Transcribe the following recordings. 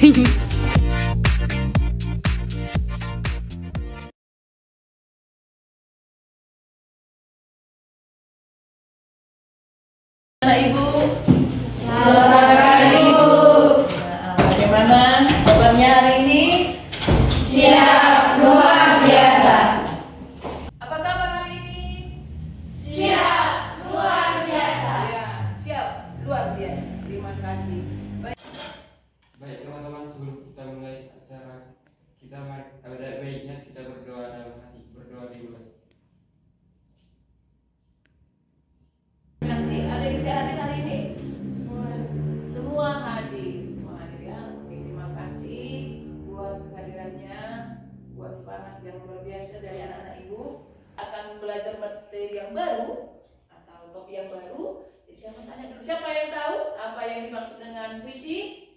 Ibu, selamat pagi Ibu. Bagaimana kabarnya hari ini? Siap, luar biasa. Apa kabar hari ini? Siap, luar biasa. Ya, siap, luar biasa. Terima kasih. Baik teman-teman, sebelum kita mulai acara kita ada baiknya kita berdoa dalam hati, berdoa di luar. Nanti ada yang tidak hadir hari ini? Semua hadir, ya. Oke, terima kasih buat kehadirannya, buat semangat yang luar biasa dari anak-anak Ibu. Akan belajar materi yang baru atau topik yang baru. Jadi siapa tanya dulu? Siapa yang tahu apa yang dimaksud dengan puisi?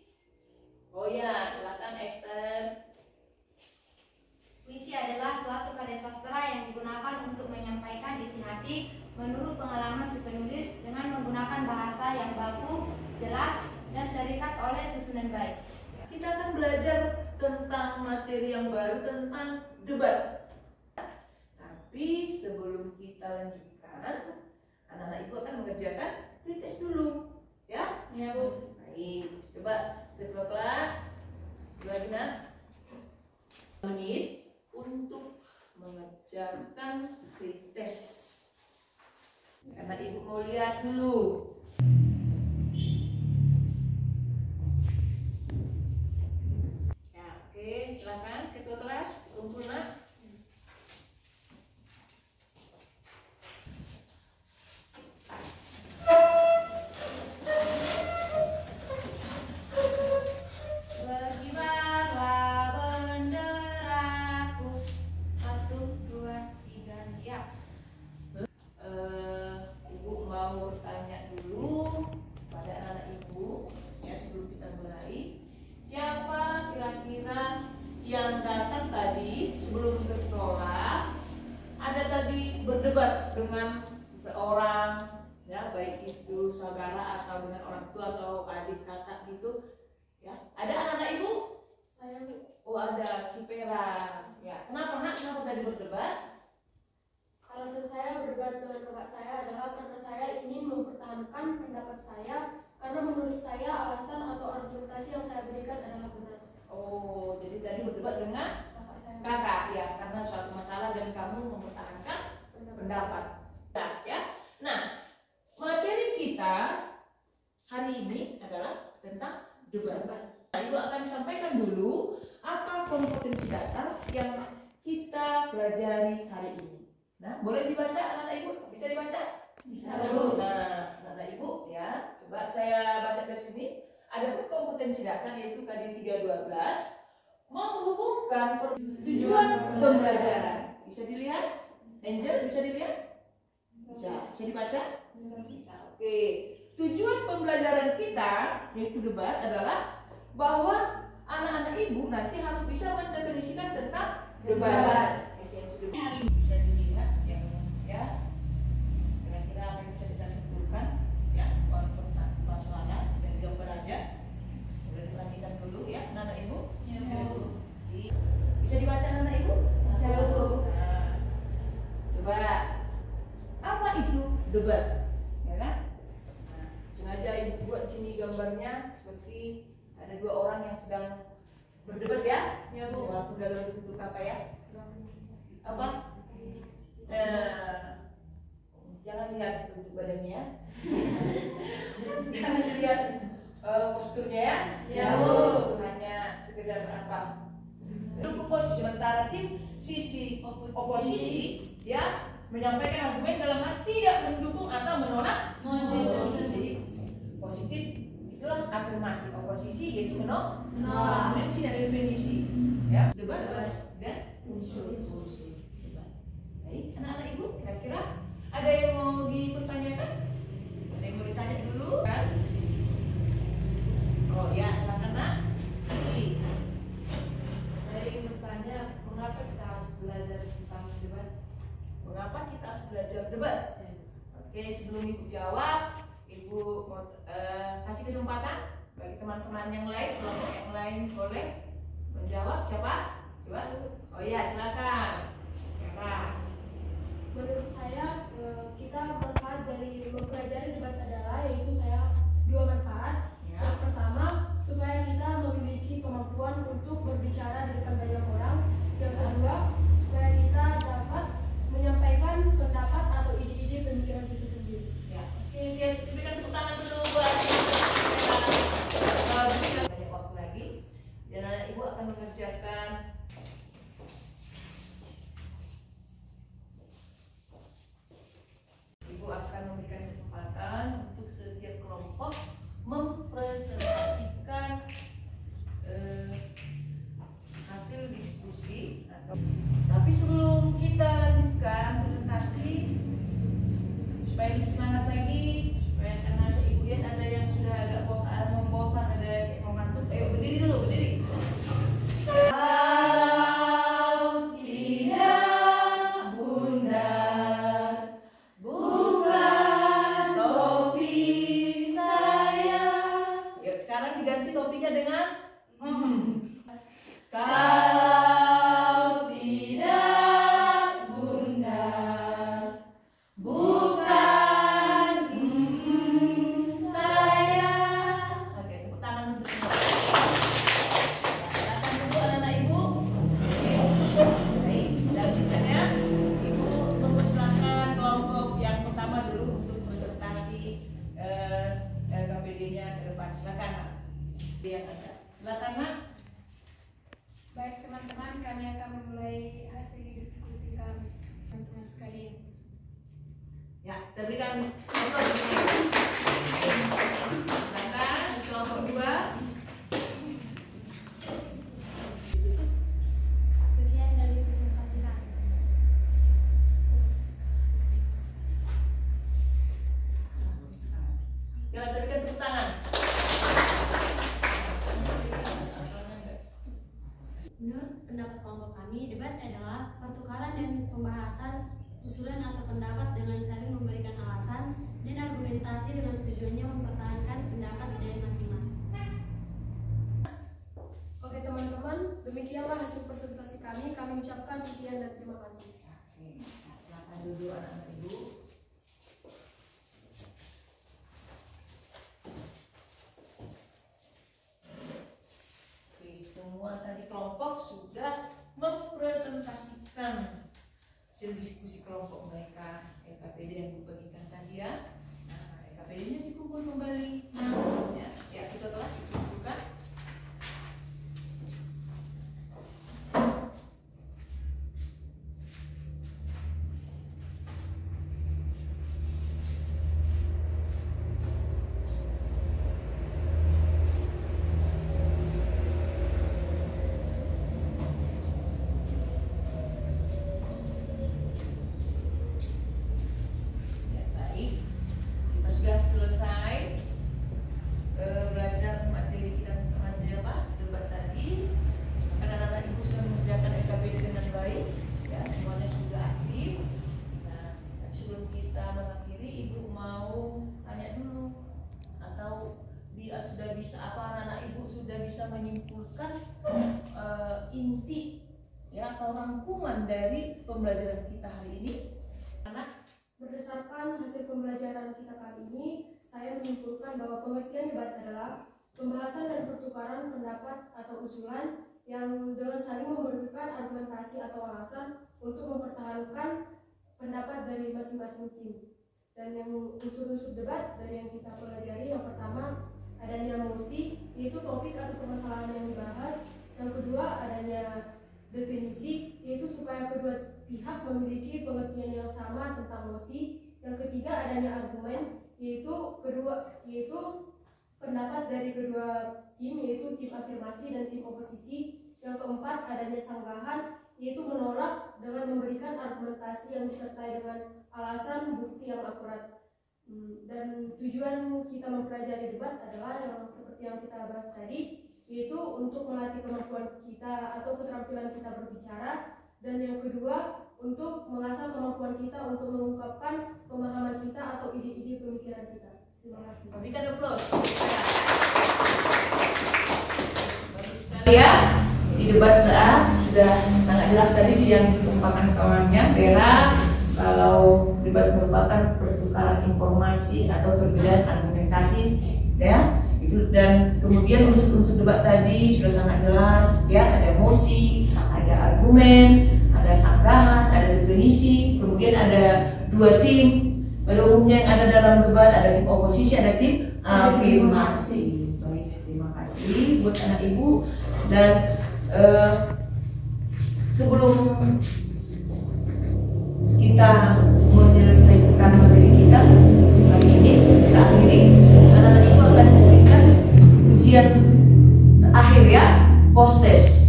Oh ya, silakan Esther. Puisi adalah suatu karya sastra yang digunakan untuk menyampaikan isi hati menurut pengalaman si penulis dengan menggunakan bahasa yang baku, jelas, dan terikat oleh susunan baik. Kita akan belajar tentang materi yang baru tentang debat. Tapi sebelum kita lanjutkan, anak-anak Ibu akan mengerjakan pretest dulu, ya? Ya, Bu. Baik, coba ketua kelas, Gina, menit untuk mengerjakan pretest. Karena Ibu mau lihat dulu. Ya, oke, silakan ketua kelas, kumpul nak. Berkibarlah benderaku. 1, 2, 3, ya. Ibu mau tanya dulu pada anak-anak Ibu ya sebelum kita mulai, siapa kira-kira yang datang tadi sebelum ke sekolah ada tadi berdebat dengan seseorang ya, baik itu saudara atau dengan orang tua atau adik kakak gitu ya, ada anak-anak Ibu? Saya, Bu. Oh ada, si Pera ya. Kenapa nak? Kenapa tadi berdebat? Alasan saya berdebat dengan kakak saya adalah karena saya ingin mempertahankan pendapat saya, karena menurut saya alasan atau argumentasi yang saya berikan adalah benar. Oh, jadi tadi berdebat dengan Kakak saya. kakak ya, karena suatu masalah dan kamu mempertahankan pendapat. Nah, ya. Nah, materi kita hari ini adalah tentang debat. Nah, Ibu akan sampaikan dulu apa kompetensi dasar yang kita pelajari hari ini. Nah, boleh dibaca anak-anak Ibu? Bisa dibaca? Bisa, Bu. Nah, anak-anak Ibu ya, coba saya baca dari sini. Ada kompetensi dasar yaitu KD 312 menghubungkan tujuan pembelajaran. Bisa dilihat? Angel, bisa dilihat? Bisa. Bisa dibaca? Bisa. Oke. Tujuan pembelajaran kita yaitu debat adalah bahwa anak-anak Ibu nanti harus bisa mendefinisikan tentang debat. Esensi debat. Bisa dilihat ya. Kira-kira apa yang bisa kita simpulkan ya, walaupun masalahnya dari gambar aja. Boleh diperhatikan dulu ya, anak-anak Ibu. Ya, Bu. Bisa dibaca anak-anak Ibu? Bisa, Bu. Nah, coba apa itu debat? Ya kan? Nah, sengaja Ibu buat sini gambarnya seperti ada dua orang yang sedang berdebat ya. Ya, Bu. Walaupun dalam bentuk apa ya? Apa? Jangan lihat bentuk badannya, jangan lihat posturnya ya. Ya, Bu. Hanya sekedar apa? Duduk posisi, sementara sisi oposisi ya menyampaikan argumen dalam hal tidak mendukung atau menolak. Jadi positif itulah afirmasi, oposisi yaitu menolak. Kemudian sini ada definisi ya, debat dan usul. Baik, anak-anak Ibu, kira-kira ada yang mau dipertanyakan? Ada yang mau ditanya dulu kan? Oh ya, silakan nak. Saya ingin bertanya, mengapa kita harus belajar tentang debat? Mengapa kita harus belajar debat? Oke, sebelum Ibu jawab, Ibu mau kasih kesempatan Bagi teman-teman yang lain, kelompok yang lain boleh menjawab. Siapa? Coba. Oh iya, silakan. Siapa? Menurut saya kita manfaat dari mempelajari debat adalah yaitu saya 2 manfaat. Ya. Yang pertama, supaya kita memiliki kemampuan untuk berbicara di depan banyak orang. Yang kedua, supaya kita dapat menyampaikan pendapat atau ide-ide pemikiran kita sendiri. Ya. Oke, diberikan tepuk tangan dulu buat banyak waktu lagi. Dan anak ibu akan mengerjakan memberikan kesempatan untuk setiap kelompok mempresentasikan hasil diskusi tapi sebelum kita lanjutkan presentasi supaya lebih semangat lagi, supaya karena ibu lihat ada yang sudah agak bosan, ada yang mau ngantuk. Ayo berdiri dulu, berdiri. Topiknya dengan kalau tidak bunda, bukan saya. Oke, tepuk tangan untuk semua. Silakan dulu anak-anak ibu. Baik, lanjutkannya ibu mempersilakan kelompok yang pertama dulu untuk presentasi KPD-nya ke depan. Silakan, Nak. Yang ada. Silakan, Nak. Baik teman-teman, kami akan memulai hasil diskusi kami, teman-teman sekalian. Ya, kita berikan contoh. Silakan kelompok 2. Sekian dari presentasi kami. Ya, berikan tepuk tangan. Menurut pendapat kelompok kami, debat adalah pertukaran dan pembahasan usulan atau pendapat dengan saling memberikan alasan dan argumentasi dengan tujuannya mempertahankan pendapat dari masing-masing. Oke teman-teman, demikianlah hasil presentasi kami. Kami ucapkan sekian dan terima kasih. Oke, silakan dulu anak-anak ibu. Semua tadi kelompok sudah mempresentasikan hasil diskusi kelompok mereka, EKPD yang dibagikan tadi ya. Nah, EKPD-nya dikumpul kembali. Ya, kita telah dikumpulkan. Sudah selesai belajar materi kita debat tadi. Anak-anak ibu sudah mengerjakan EKPD dengan baik, ya semuanya sudah aktif. Nah, sebelum kita mengakhiri, ibu mau tanya dulu atau sudah bisa apa anak-anak ibu sudah bisa menyimpulkan inti ya atau rangkuman dari pembelajaran kita hari ini? Anak. Berdasarkan hasil pembelajaran kita kali ini, saya menyimpulkan bahwa pengertian debat adalah pembahasan dan pertukaran pendapat atau usulan yang dengan saling memberikan argumentasi atau alasan untuk mempertahankan pendapat dari masing-masing tim. Dan yang unsur-unsur debat dari yang kita pelajari, yang pertama adanya mosi, yaitu topik atau permasalahan yang dibahas. Yang kedua adanya definisi, yaitu supaya kedua pihak memiliki pengertian yang sama tentang mosi. Yang ketiga adanya argumen, yaitu pendapat dari kedua tim, yaitu tim afirmasi dan tim oposisi. Yang keempat adanya sanggahan, yaitu menolak dengan memberikan argumentasi yang disertai dengan alasan bukti yang akurat. Dan tujuan kita mempelajari debat adalah yang seperti yang kita bahas tadi, yaitu untuk melatih kemampuan kita atau keterampilan kita berbicara. Dan yang kedua, untuk mengasah kemampuan kita untuk mengungkapkan pemahaman kita atau ide-ide pemikiran kita. Terima kasih. Berikan aplaus. ya. Di debat A sudah sangat jelas tadi yang dikemukakan kawannya Vera, kalau debat merupakan pertukaran informasi atau perbedaan argumentasi ya. Itu, dan kemudian unsur-unsur debat tadi sudah sangat jelas ya, ada emosi, ada argumen, ada sanggahan, ada definisi, kemudian ada dua tim. Pada umumnya yang ada dalam debat ada tim oposisi, ada tim afirmasi. Baik, terima kasih buat anak ibu. Dan sebelum kita menyelesaikan materi kita hari ini, kita akhiri, anak-anak ibu akan memberikan ujian akhir ya, post test.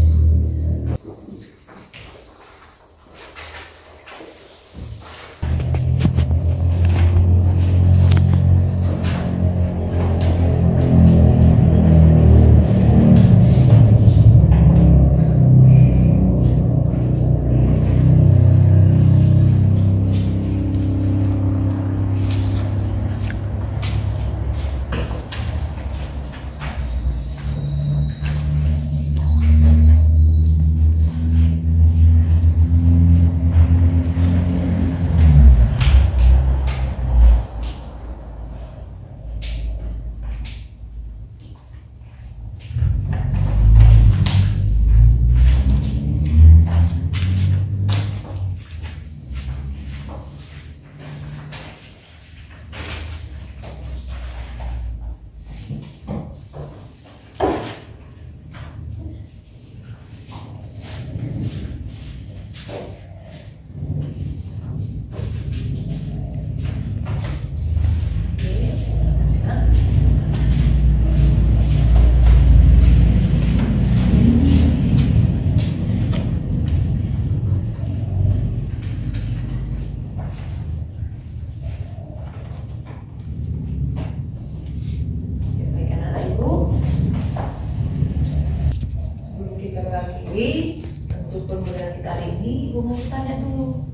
Untuk pembelajaran kita hari ini, Ibu mau tanya dulu,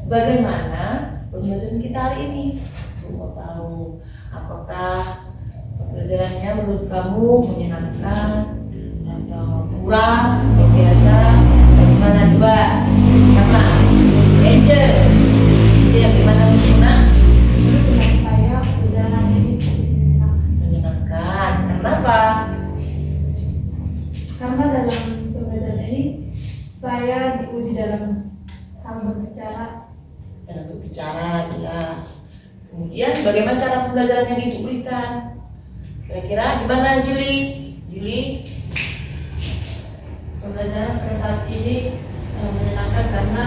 bagaimana pembelajaran kita hari ini? Ibu mau tahu apakah pembelajarannya menurut kamu menyenangkan atau kurang, atau biasa, bagaimana coba? Sama Angel, yang gimana Muna? Menurut saya perjalanan ini Menyenangkan. Kenapa? karena dalam pembelajaran ini saya diuji dalam hal berbicara. Dalam berbicara, ya. Kemudian bagaimana cara pembelajaran yang Ibu berikan? Kira-kira gimana Juli? Pembelajaran pada saat ini menyenangkan karena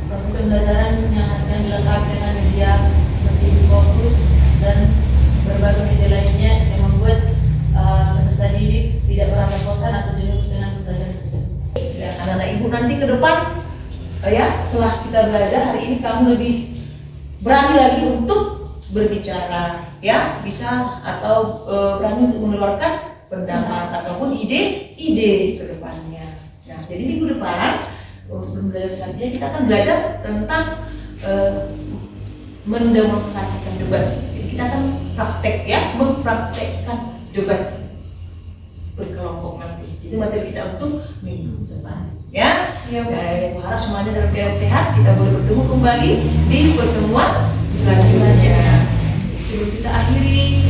proses pembelajaran yang dilengkapi dengan media seperti fokus dan berbagai media lainnya yang membuat peserta didik tidak merasa bosan atau jenuh dengan pembelajaran tersebut. Ya, anak-anak Ibu nanti ke depan ya, setelah kita belajar hari ini kamu lebih berani lagi untuk berbicara ya, bisa atau berani untuk mengeluarkan pendapat ataupun ide ke depannya. Nah, jadi minggu depan untuk pembelajaran selanjutnya kita akan belajar tentang mendemonstrasikan debat. Jadi kita akan praktek ya, mempraktekkan debat berkelompok nanti. Itu materi kita untuk minggu depan ya. Baik, harap semuanya dalam keadaan sehat. Kita boleh bertemu kembali di pertemuan selanjutnya. Sebelum kita akhiri,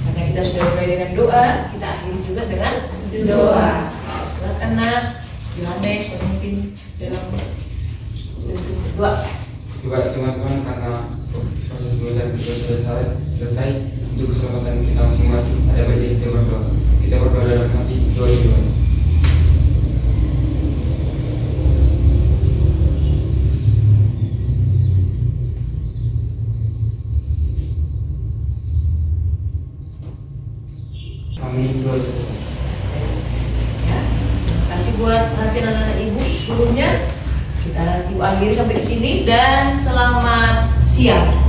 karena kita sudah mulai dengan doa, kita akhiri juga dengan doa. Silakan nak Yohanes memimpin dalam doa. Juga teman-teman, karena proses pembelajaran kita sudah selesai, untuk keselamatan kita masing-masing, ada baiknya kita berdoa. Kita berdoa dalam hati, doa di luar. Amin. Doa selesai. Ya, kasih buat perhatian anak-anak Ibu sebelumnya. Kita Ibu akhiri sampai di sini dan selamat siang.